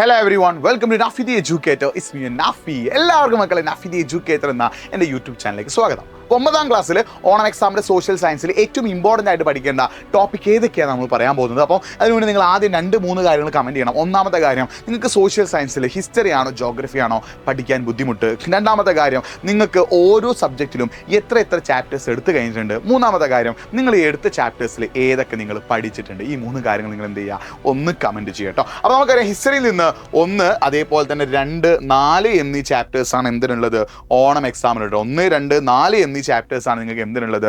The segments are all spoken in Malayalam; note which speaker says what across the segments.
Speaker 1: Hello everyone, welcome to Nafi the Educator. It's me Nafi. എല്ലാവർക്കും മക്കളെ Nafi the Educator എന്ന എൻ്റെ യൂട്യൂബ് ചാനലിലേക്ക് സ്വാഗതം. 9ാം ക്ലാസ്സിൽ ഓണം എക്സാമിൻ്റെ സോഷ്യൽ സയൻസിൽ ഏറ്റവും ഇമ്പോർട്ടൻ്റ് ആയിട്ട് പഠിക്കേണ്ട ടോപ്പിക് ഏതൊക്കെയാണ് നമ്മൾ പറയാൻ പോകുന്നത്. അപ്പോൾ അതിനുവേണ്ടി നിങ്ങൾ ആദ്യം 2-3 കാര്യങ്ങൾ കമൻറ്റ് ചെയ്യണം. ഒന്നാമത്തെ കാര്യം, നിങ്ങൾക്ക് സോഷ്യൽ സയൻസിൽ ഹിസ്റ്ററി ആണോ ജോഗ്രഫി ആണോ പഠിക്കാൻ ബുദ്ധിമുട്ട്. രണ്ടാമത്തെ കാര്യം, നിങ്ങൾക്ക് ഓരോ സബ്ജക്റ്റിലും എത്ര ചാപ്റ്റേഴ്സ് എടുത്തു കഴിഞ്ഞിട്ടുണ്ട്. മൂന്നാമത്തെ കാര്യം, നിങ്ങൾ ഈ എടുത്ത ചാപ്റ്റേഴ്സിൽ ഏതൊക്കെ നിങ്ങൾ പഠിച്ചിട്ടുണ്ട്. ഈ 3 കാര്യങ്ങൾ നിങ്ങൾ എന്ത് ചെയ്യുക, ഒന്ന് കമൻറ്റ് ചെയ്യുക കേട്ടോ. അപ്പോൾ നമുക്കറിയാം ഹിസ്റ്ററിയിൽ നിന്ന് 1, അതേപോലെ തന്നെ 2, 4 എന്നീ ചാപ്റ്റേഴ്സാണ് എന്തിനുള്ളത്, ഓണം എക്സാമിനുള്ളത്. 1, 2, 4 എന്നീ ചാപ്റ്റേഴ്സാണ് നിങ്ങൾക്ക് എന്തിനുള്ളത്,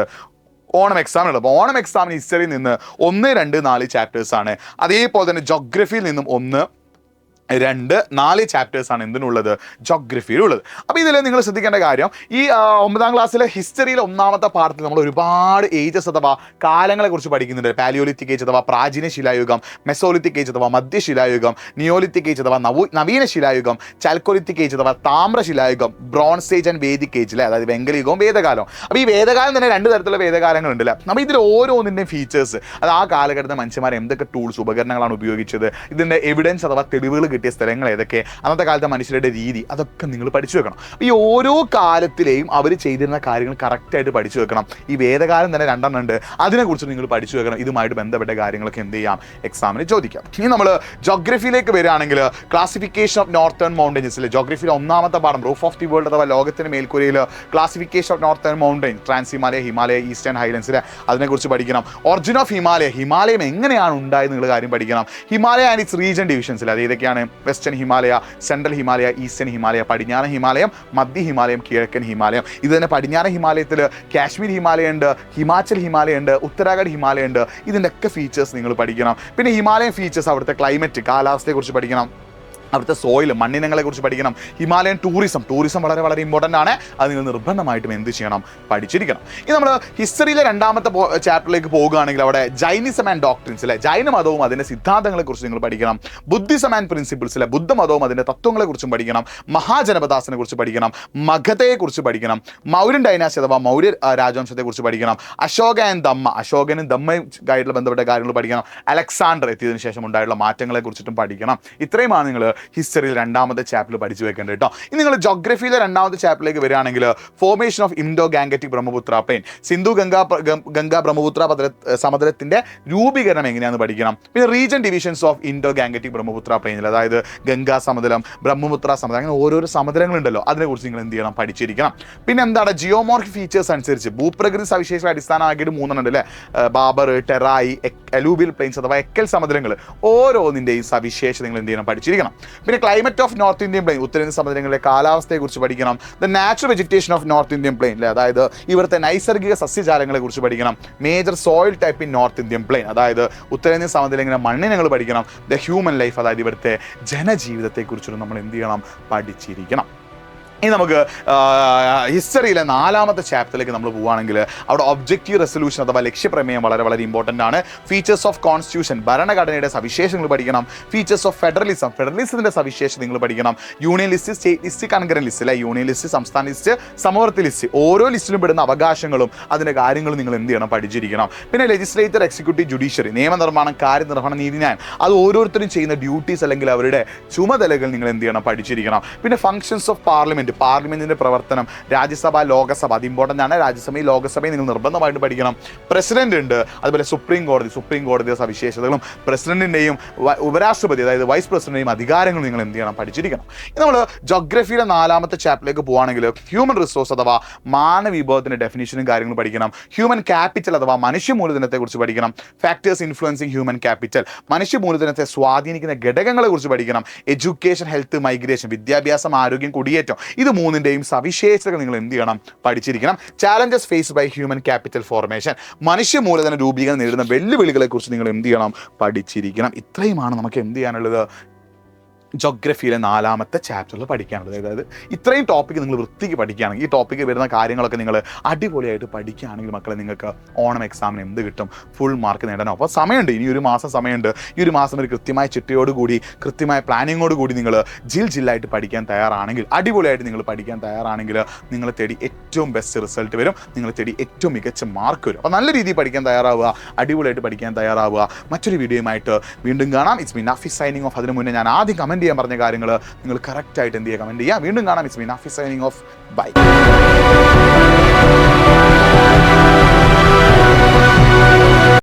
Speaker 1: ഓണം എക്സാമിനുള്ളത്. അപ്പോൾ ഓണം എക്സാമിന് ഹിസ്റ്ററിയിൽ നിന്ന് 1, 2, 4 ചാപ്റ്റേഴ്സാണ്. അതേപോലെ തന്നെ ജോഗ്രഫിയിൽ നിന്നും 1, 2, 4 ചാപ്റ്റേഴ്സാണ് എന്തിനുള്ളത്, ജോഗ്രഫിയിലുള്ളത്. അപ്പോൾ ഇതിൽ നിങ്ങൾ ശ്രദ്ധിക്കേണ്ട കാര്യം, ഈ 9ാം ക്ലാസ്സിലെ ഹിസ്റ്ററിയിലെ 1ാമത്തെ പാഠത്തിൽ നമ്മൾ ഒരുപാട് ഏജസ് അഥവാ കാലങ്ങളെക്കുറിച്ച് പഠിക്കുന്നുണ്ട്. പാലിയോലിത്തിക് ഏജ് അഥവാ പ്രാചീന ശിലായുഗം, മെസോലിത്തിക് ഏജ് അഥവാ മധ്യശിലായുഗം, നിയോലിത്തിക് ഏജ് അഥവാ നവീന ശിലായുഗം, ചാൽക്കോലിത്തിക് ഏജ് അഥവാ താമ്രശിലായുഗം, bronze age and Vedic age അല്ലേ, അതായത് വെങ്കലയുഗവും വേദകാലവും. അപ്പോൾ ഈ വേദകാലം തന്നെ 2 തരത്തിലുള്ള വേദകാലങ്ങളുണ്ട് അല്ലേ. അപ്പോൾ ഇതിൽ ഓരോന്നിൻ്റെയും ഫീച്ചേഴ്സ്, അത് ആ കാലഘട്ടത്തിൽ മനുഷ്യന്മാർ എന്തൊക്കെ ടൂൾസ് ഉപകരണങ്ങളാണ് ഉപയോഗിച്ചത്, ഇതിൻ്റെ എവിഡൻസ് അഥവാ തെളിവുകൾ കിട്ടിയ സ്ഥലങ്ങൾ ഏതൊക്കെ, അന്നത്തെ കാലത്തെ മനുഷ്യരുടെ രീതി, അതൊക്കെ നിങ്ങൾ പഠിച്ചു വെക്കണം. ഈ ഓരോ കാലത്തിലെയും അവർ ചെയ്തിരുന്ന കാര്യങ്ങൾ കറക്റ്റായിട്ട് പഠിച്ചു വെക്കണം. ഈ വേദകാലം തന്നെ 2 ഉണ്ട്, അതിനെക്കുറിച്ച് നിങ്ങൾ പഠിച്ചു വെക്കണം. ഇതുമായിട്ട് ബന്ധപ്പെട്ട കാര്യങ്ങളൊക്കെ എന്ത് ചെയ്യാം, എക്സാമിന് ചോദിക്കാം. ഇനി നമ്മൾ ജോഗ്രഫിയിലേക്ക് വരികയാണെങ്കിൽ ക്ലാസിഫിക്കേഷൻ ഓഫ് നോർത്തേൺ മൗണ്ടൻസിലെ ജോഗ്രഫിയിലെ 1ാമത്തെ പാഠം റൂഫ് ഓഫ് ദി വേൾഡ് അഥവാ ലോകത്തിന് മേൽക്കൂരയിൽ classification of northern mountain, trans Himalaya, Himalaya, eastern ഹൈലൻഡ്സിലെ അതിനെക്കുറിച്ച് പഠിക്കണം. ഒറിജിൻ ഓഫ് ഹിമാലയ, ഹിമാലയം എങ്ങനെയാണ് ഉണ്ടായത് നിങ്ങൾ കാര്യം പഠിക്കണം. ഹിമാലയ ആൻഡ് ഇറ്റ്സ് റീജൻ ഡിവിഷൻസിൽ അത് ഏതൊക്കെയാണ്, western Himalaya, central Himalaya, eastern Himalaya, പടിഞ്ഞാറൻ ഹിമാലയം, മധ്യ ഹിമാലയം, കിഴക്കൻ ഹിമാലയം. ഇത് തന്നെ പടിഞ്ഞാറൻ ഹിമാലയത്തിൽ കാശ്മീർ ഹിമാലയ ഉണ്ട്, ഹിമാചൽ ഹിമാലയ ഉണ്ട്, ഉത്തരാഖണ്ഡ് ഹിമാലയ ഉണ്ട്. ഇതിൻ്റെ ഒക്കെ ഫീച്ചേഴ്സ് നിങ്ങൾ പഠിക്കണം. പിന്നെ ഹിമാലയൻ ഫീച്ചേഴ്സ്, അവിടുത്തെ ക്ലൈമറ്റ്, കാലാവസ്ഥയെക്കുറിച്ച് പഠിക്കണം. അവിടുത്തെ സോയിൽ, മണ്ണിനങ്ങളെ കുറിച്ച് പഠിക്കണം. ഹിമാലയൻ ടൂറിസം വളരെ ഇമ്പോർട്ടൻ്റ് ആണ്. അത് നിങ്ങൾ നിർബന്ധമായിട്ടും എന്ത് ചെയ്യണം, പഠിച്ചിരിക്കണം. ഇനി നമ്മൾ ഹിസ്റ്ററിയിലെ 2ാമത്തെ ചാപ്റ്ററിലേക്ക് പോകുകയാണെങ്കിൽ അവിടെ ജൈനിസം ആൻഡ് ഡോക്ട്രിൻസ് അല്ലെ, ജൈനമതവും അതിൻ്റെ സിദ്ധാന്തങ്ങളെക്കുറിച്ച് നിങ്ങൾ പഠിക്കണം. ബുദ്ധിസം ആൻഡ് പ്രിൻസിപ്പിൾസ് അല്ലെ, ബുദ്ധമതവും അതിൻ്റെ തത്വങ്ങളെക്കുറിച്ചും പഠിക്കണം. മഹാജനപദാസിനെ കുറിച്ച് പഠിക്കണം. മഗധയെക്കുറിച്ച് പഠിക്കണം. മൗര്യൻ ഡൈനാസ്റ്റി അഥവാ മൗര്യ രാജവംശത്തെക്കുറിച്ച് പഠിക്കണം. അശോകനും ദമ്മയുമായിട്ടുള്ള ബന്ധപ്പെട്ട കാര്യങ്ങൾ പഠിക്കണം. അലക്സാണ്ടർ എത്തിയതിനു ശേഷം ഉണ്ടായിട്ടുള്ള മാറ്റങ്ങളെക്കുറിച്ചിട്ടും പഠിക്കണം. ഇത്രയുമാണ് നിങ്ങൾ ഹിസ്റ്ററിയിൽ 2ാമത്തെ ചാപ്റ്റർ പഠിച്ചു വെക്കേണ്ടത് കേട്ടോ. ഇനി നിങ്ങൾ ജോഗ്രഫിയിലെ 2ാമത്തെ ചാപ്റ്ററിലേക്ക് വരികയാണെങ്കിൽ formation of Indo Gangetic Brahmaputra plain, Sindhu Ganga Brahmaputra സമതലത്തിന്റെ രൂപീകരണം എങ്ങനെയാണെന്ന് പഠിക്കണം. പിന്നെ region divisions of Indo Gangetic Brahmaputra പ്ലെയിനിൽ, അതായത് ഗംഗാ സമതലം, ബ്രഹ്മപുത്ര സമതലം, അങ്ങനെ ഓരോരോ സമതലങ്ങളുണ്ടല്ലോ, അതിനെക്കുറിച്ച് നിങ്ങൾ എന്ത് ചെയ്യണം, പഠിച്ചിരിക്കണം. പിന്നെ എന്താണ് ജിയോമോർഫിക് ഫീച്ചേഴ്സ് അനുസരിച്ച് ഭൂപ്രകൃതി സവിശേഷ അടിസ്ഥാനമാക്കിയിട്ട് 3 ഉണ്ട് അല്ലേ, ബാബർ, ടെറായി, അലൂബിയൽ പ്ലെയിൻസ് അഥവാ എക്കൽ സമതലങ്ങൾ. ഓരോന്നിൻ്റെയും സവിശേഷത നിങ്ങൾ എന്ത് ചെയ്യണം, പഠിച്ചിരിക്കണം. പിന്നെ climate of north Indian plain, ഉത്തരേന്ത്യൻ സമതലങ്ങളിലെ കാലാവസ്ഥയെക്കുറിച്ച് പഠിക്കണം. The natural vegetation of north Indian plain അല്ലേ, അതായത് ഇവിടുത്തെ നൈസർഗിക സസ്യജാലങ്ങളെ കുറിച്ച് പഠിക്കണം. Major soil type in north Indian plain, അതായത് ഉത്തരേന്ത്യൻ സമതലങ്ങളിലെ മണ്ണിനങ്ങൾ പഠിക്കണം. ദ ഹ്യൂമൻ ലൈഫ്, അതായത് ഇവിടുത്തെ ജനജീവിതത്തെക്കുറിച്ചും നമ്മൾ എന്ത് ചെയ്യണം, പഠിച്ചിരിക്കണം. ഇനി നമുക്ക് ഹിസ്റ്ററിയിലെ 4ാമത്തെ ചാപ്റ്ററിലേക്ക് നമ്മൾ പോവുകയാണെങ്കിൽ അവിടെ ഒബ്ജക്റ്റീവ് റെസൊല്യൂഷൻ അഥവാ ലക്ഷ്യപ്രമേയം വളരെ ഇമ്പോർട്ടൻ്റ് ആണ്. ഫീച്ചേഴ്സ് ഓഫ് കോൺസ്റ്റിറ്റ്യൂഷൻ, ഭരണഘടനയുടെ സവിശേഷങ്ങൾ പഠിക്കണം. ഫീച്ചേഴ്സ് ഓഫ് ഫെഡറലിസത്തിൻ്റെ സവിശേഷത നിങ്ങൾ പഠിക്കണം. Union list, state list, concurrent list അല്ലെ, യൂണിയൻ ലിസ്റ്റ്, സംസ്ഥാന ലിസ്റ്റ്, സമവർത്തി ലിസ്റ്റ്, ഓരോ ലിസ്റ്റിലും പെടുന്ന അവകാശങ്ങളും അതിൻ്റെ കാര്യങ്ങളും നിങ്ങൾ എന്ത് ചെയ്യണം, പഠിച്ചിരിക്കണം. പിന്നെ ലെജിസ്ലേച്ചർ, എക്സിക്യൂട്ടീവ്, ജുഡീഷ്യറി, നിയമനിർമ്മാണം, കാര്യനിർവഹണം, നീതിന്യായം, അത് ഓരോരുത്തരും ചെയ്യുന്ന ഡ്യൂട്ടീസ് അല്ലെങ്കിൽ അവരുടെ ചുമതലകൾ നിങ്ങൾ എന്ത് ചെയ്യണം, പഠിച്ചിരിക്കണം. പിന്നെ ഫങ്ഷൻസ് ഓഫ് പാർലമെന്റിന്റെ പ്രവർത്തനം, രാജ്യസഭ, ലോകസഭ, അത് ഇമ്പോർട്ടൻ്റ് ആണ്. രാജ്യസഭയും ലോകസഭയും നിങ്ങൾ നിർബന്ധമായിട്ട് പഠിക്കണം. പ്രസിഡന്റ് ഉണ്ട്, അതുപോലെ സുപ്രീം കോടതിയുടെ സവിശേഷതകളും പ്രസിഡന്റിൻ്റെയും ഉപരാഷ്ട്രപതി അതായത് വൈസ് പ്രസിഡന്റിൻ്റെയും അധികാരങ്ങളും നിങ്ങൾ എന്ത് ചെയ്യണം, പഠിച്ചിരിക്കണം. നമ്മൾ ജോഗ്രഫിയുടെ 4ാമത്തെ ചാപ്റ്ററിലേക്ക് പോവുകയാണെങ്കിൽ ഹ്യൂമൻ റിസോഴ്സ് അഥവാ മാനവ വിഭവത്തിൻ്റെ ഡെഫിനിഷനും കാര്യങ്ങളും പഠിക്കണം. ഹ്യൂമൻ ക്യാപിറ്റൽ അഥവാ മനുഷ്യ മൂലധനത്തെക്കുറിച്ച് പഠിക്കണം. ഫാക്ടേഴ്സ് ഇൻഫ്ലുവൻസിങ് ഹ്യൂമൻ ക്യാപിറ്റൽ, മനുഷ്യ മൂലധനത്തെ സ്വാധീനിക്കുന്ന ഘടകങ്ങളെ കുറിച്ച് പഠിക്കണം. എഡ്യൂക്കേഷൻ, ഹെൽത്ത്, മൈഗ്രേഷൻ, വിദ്യാഭ്യാസം, ആരോഗ്യം, കുടിയേറ്റം, ഇത് 3ൻ്റെയും സവിശേഷതകൾ നിങ്ങൾ എന്ത് ചെയ്യണം, പഠിച്ചിരിക്കണം. Challenges face by human capital formation, മനുഷ്യ മൂലധന രൂപീകരണം നേരിടുന്ന വെല്ലുവിളികളെ കുറിച്ച് നിങ്ങൾ എന്ത് ചെയ്യണം, പഠിച്ചിരിക്കണം. ഇത്രയുമാണ് നമുക്ക് എന്ത് ചെയ്യാനുള്ളത്, ജോഗ്രഫിയിലെ 4ാമത്തെ ചാപ്റ്ററിൽ പഠിക്കാനുള്ളത്. അതായത് ഇത്രയും ടോപ്പിക്ക് നിങ്ങൾ വൃത്തിക്ക് പഠിക്കുകയാണെങ്കിൽ, ഈ ടോപ്പിക്ക് വരുന്ന കാര്യങ്ങളൊക്കെ നിങ്ങൾ അടിപൊളിയായിട്ട് പഠിക്കുകയാണെങ്കിൽ മക്കളെ നിങ്ങൾക്ക് ഓണം എക്സാമിന് എന്ത് കിട്ടും, ഫുൾ മാർക്ക് നേടാനോ. അപ്പോൾ സമയമുണ്ട്, ഇനി 1 മാസം സമയമുണ്ട്. ഈ 1 മാസം ഒരു കൃത്യമായ ചിട്ടയോടുകൂടി കൃത്യമായ പ്ലാനിങ്ങോടുകൂടി നിങ്ങൾ ജില്ലായിട്ട് പഠിക്കാൻ തയ്യാറാണെങ്കിൽ, അടിപൊളിയായിട്ട് നിങ്ങൾ പഠിക്കാൻ തയ്യാറാണെങ്കിൽ നിങ്ങളെ തേടി ഏറ്റവും ബെസ്റ്റ് റിസൾട്ട് വരും, നിങ്ങളെ തേടി ഏറ്റവും മികച്ച മാർക്ക് വരും. അപ്പോൾ നല്ല രീതിയിൽ പഠിക്കാൻ തയ്യാറാവുക, അടിപൊളിയായിട്ട് പഠിക്കാൻ തയ്യാറാവുക. മറ്റൊരു വീഡിയോയുമായിട്ട് വീണ്ടും കാണാം. It's me Nafi signing of. അതിന് മുന്നേ ഞാൻ ആദ്യം കമൻറ്റ് കമൻറ്റ് ചെയ്യാൻ പറഞ്ഞ കാര്യങ്ങൾ നിങ്ങൾ കറക്റ്റായിട്ട് എന്ത് ചെയ്യുക, കമൻറ്റ് ചെയ്യുക. വീണ്ടും കാണാം. It's me Nafi signing off. By.